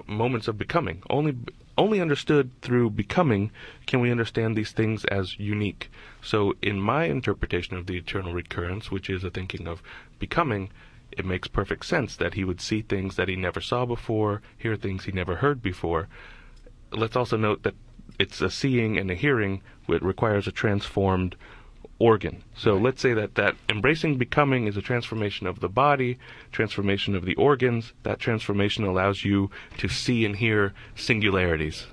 moments of becoming. Only understood through becoming can we understand these things as unique. So in my interpretation of the eternal recurrence, which is a thinking of becoming, it makes perfect sense that he would see things that he never saw before, hear things he never heard before. Let's also note that it's a seeing and a hearing which requires a transformed organ. So let's say that embracing becoming is a transformation of the body, transformation of the organs. That transformation allows you to see and hear singularities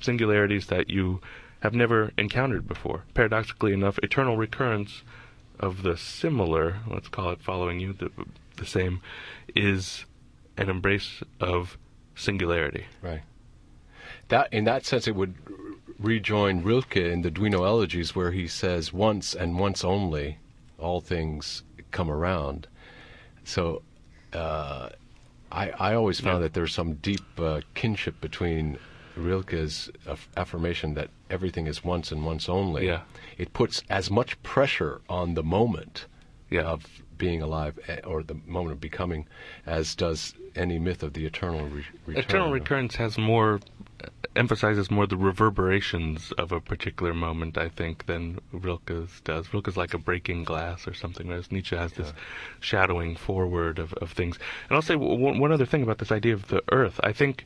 that you have never encountered before. Paradoxically enough, eternal recurrence of the similar, let's call it following you, the same, is an embrace of singularity. Right. That, in that sense, it would rejoin Rilke in the Duino Elegies, where he says, once and once only, all things come around. So I always found that there's some deep kinship between Rilke's affirmation that everything is once and once only. Yeah. It puts as much pressure on the moment of being alive, or the moment of becoming, as does any myth of the eternal return. Eternal recurrence has more, emphasizes more the reverberations of a particular moment, I think, than Rilke's does. Rilke's like a breaking glass or something, whereas Nietzsche has this shadowing forward of things. And I'll say one other thing about this idea of the earth. I think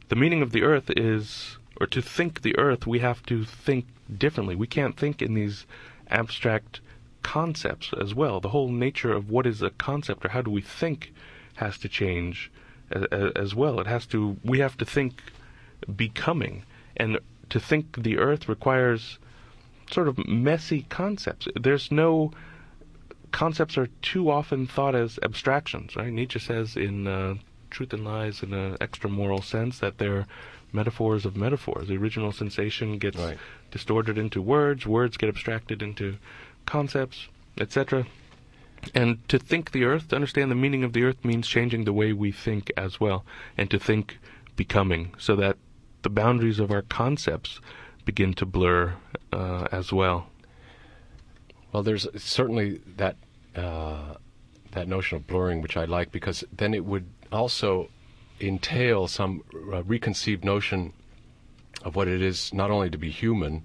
the meaning of the earth is, or to think the earth, we have to think differently. We can't think in these abstract concepts as well. The whole nature of what is a concept, or how do we think, has to change as well. We have to think becoming, and to think the earth requires sort of messy concepts. There's no concepts are too often thought as abstractions, right? Nietzsche says in Truth and Lies, in an extra-moral sense, that they're metaphors of metaphors. The original sensation gets distorted into words get abstracted into concepts, etc. And to think the earth, to understand the meaning of the earth, means changing the way we think as well, and to think becoming, so that the boundaries of our concepts begin to blur as well. Well, there's certainly that notion of blurring, which I like, because then it would also entail some reconceived notion of what it is not only to be human,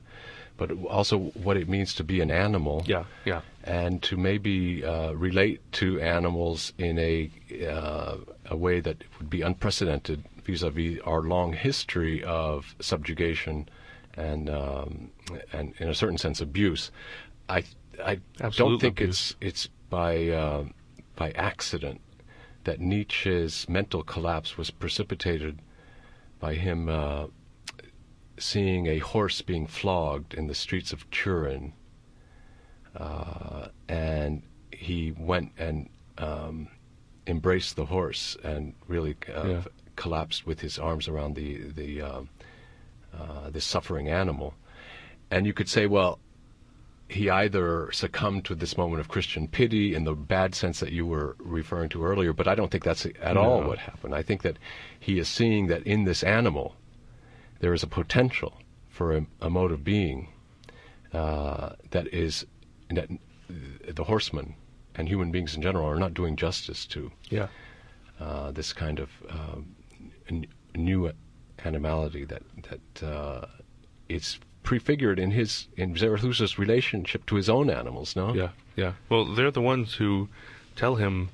but also what it means to be an animal. Yeah. And to maybe relate to animals in a way that would be unprecedented vis-a-vis our long history of subjugation and in a certain sense, abuse. I don't think abuse. it's by accident that Nietzsche's mental collapse was precipitated by him seeing a horse being flogged in the streets of Turin, and he went and embraced the horse and really collapsed with his arms around the suffering animal. And you could say, well, he either succumbed to this moment of Christian pity in the bad sense that you were referring to earlier, but I don't think that's at all what happened. I think that he is seeing that in this animal there is a potential for a mode of being that the horseman and human beings in general are not doing justice to. This kind of new animality that it's prefigured in Zarathustra's relationship to his own animals, no? Yeah. Well, they're the ones who tell him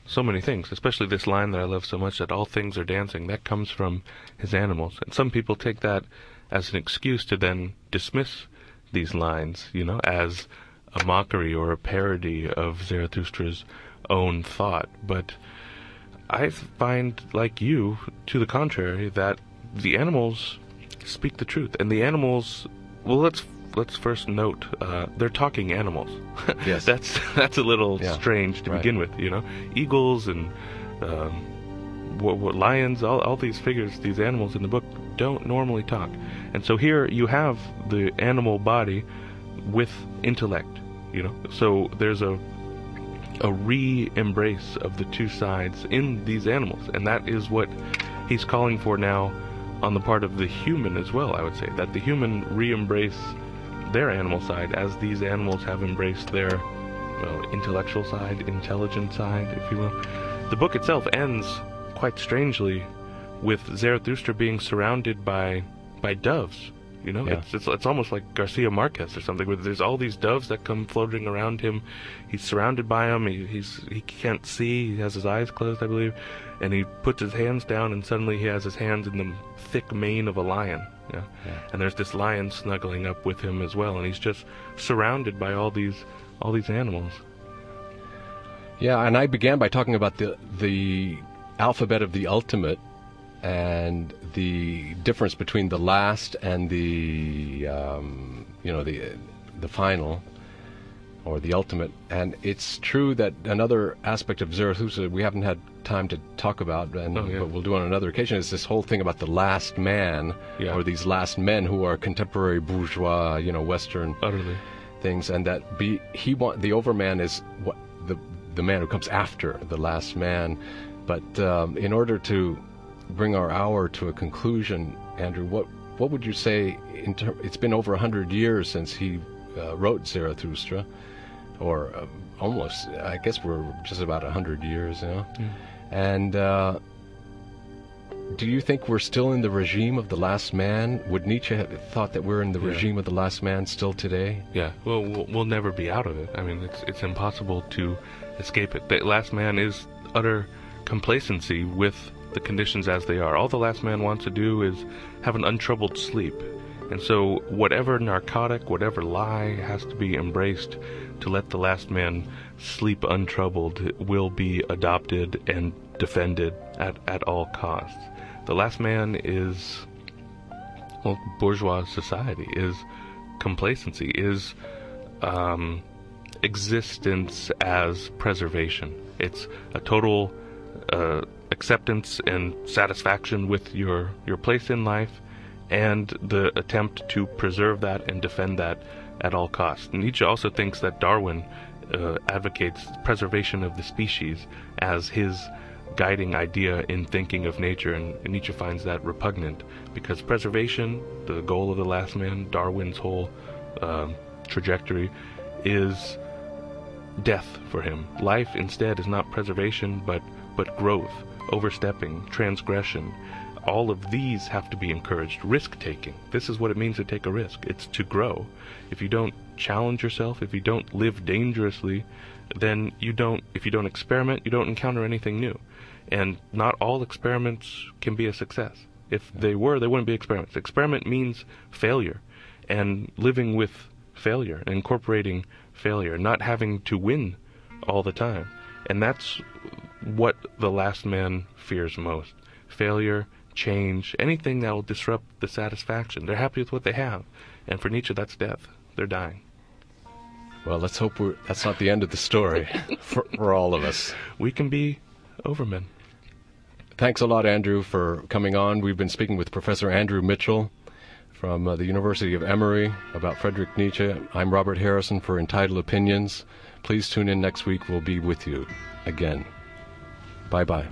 so many things, especially this line that I love so much, that all things are dancing. That comes from his animals. And some people take that as an excuse to then dismiss these lines, as a mockery or a parody of Zarathustra's own thought. But I find, like you, to the contrary, that the animals speak the truth. And the animals, well, let's first note, they're talking animals. Yes. That's a little strange to begin with, Eagles and what lions, all these figures, these animals in the book don't normally talk. And so here you have the animal body with intellect, So there's a re-embrace of the two sides in these animals, and that is what he's calling for now on the part of the human as well, I would say, that the human re-embrace their animal side as these animals have embraced their intellectual side, intelligent side, if you will. The book itself ends quite strangely with Zarathustra being surrounded by doves. You know, Yeah. it's almost like Garcia Marquez or something, where there's all these doves that come floating around him. He's surrounded by them. He can't see. He has his eyes closed, I believe, and he puts his hands down, and suddenly he has his hands in the thick mane of a lion. Yeah. And there's this lion snuggling up with him as well, and he's just surrounded by all these animals. Yeah, and I began by talking about the alphabet of the ultimate and the difference between the last and the final, or the ultimate. And it's true that another aspect of Zarathustra we haven't had time to talk about, but we'll do on another occasion, is this whole thing about the last man, or these last men who are contemporary bourgeois, Western Utterly. things, and that the overman is what the man who comes after the last man. But in order to bring our hour to a conclusion, Andrew, what would you say? It's been over 100 years since he wrote Zarathustra, or almost. I guess we're just about 100 years, And do you think we're still in the regime of the last man? Would Nietzsche have thought that we're in the regime of the last man still today? Yeah. Well, we'll never be out of it. I mean, it's impossible to escape it. The last man is utter complacency with the conditions as they are. All the last man wants to do is have an untroubled sleep. And so whatever narcotic, whatever lie has to be embraced to let the last man sleep untroubled will be adopted and defended at all costs. The last man is, bourgeois society, is complacency, is existence as preservation. It's a total acceptance and satisfaction with your place in life, and the attempt to preserve that and defend that at all costs. Nietzsche also thinks that Darwin advocates preservation of the species as his guiding idea in thinking of nature, and Nietzsche finds that repugnant, because preservation, the goal of the last man, Darwin's whole trajectory, is death for him. Life instead is not preservation, but growth, overstepping, transgression. All of these have to be encouraged. Risk-taking. This is what it means to take a risk. It's to grow. If you don't challenge yourself, if you don't live dangerously, then if you don't experiment, you don't encounter anything new. And not all experiments can be a success. If they were, they wouldn't be experiments. Experiment means failure, and living with failure, incorporating failure, not having to win all the time. And that's what the last man fears most. Failure, change, anything that will disrupt the satisfaction. They're happy with what they have. And for Nietzsche, that's death. They're dying. Well, let's hope that's not the end of the story for all of us. We can be overmen. Thanks a lot, Andrew, for coming on. We've been speaking with Professor Andrew Mitchell from the University of Emory about Friedrich Nietzsche. I'm Robert Harrison for Entitled Opinions. Please tune in next week. We'll be with you again. Bye-bye.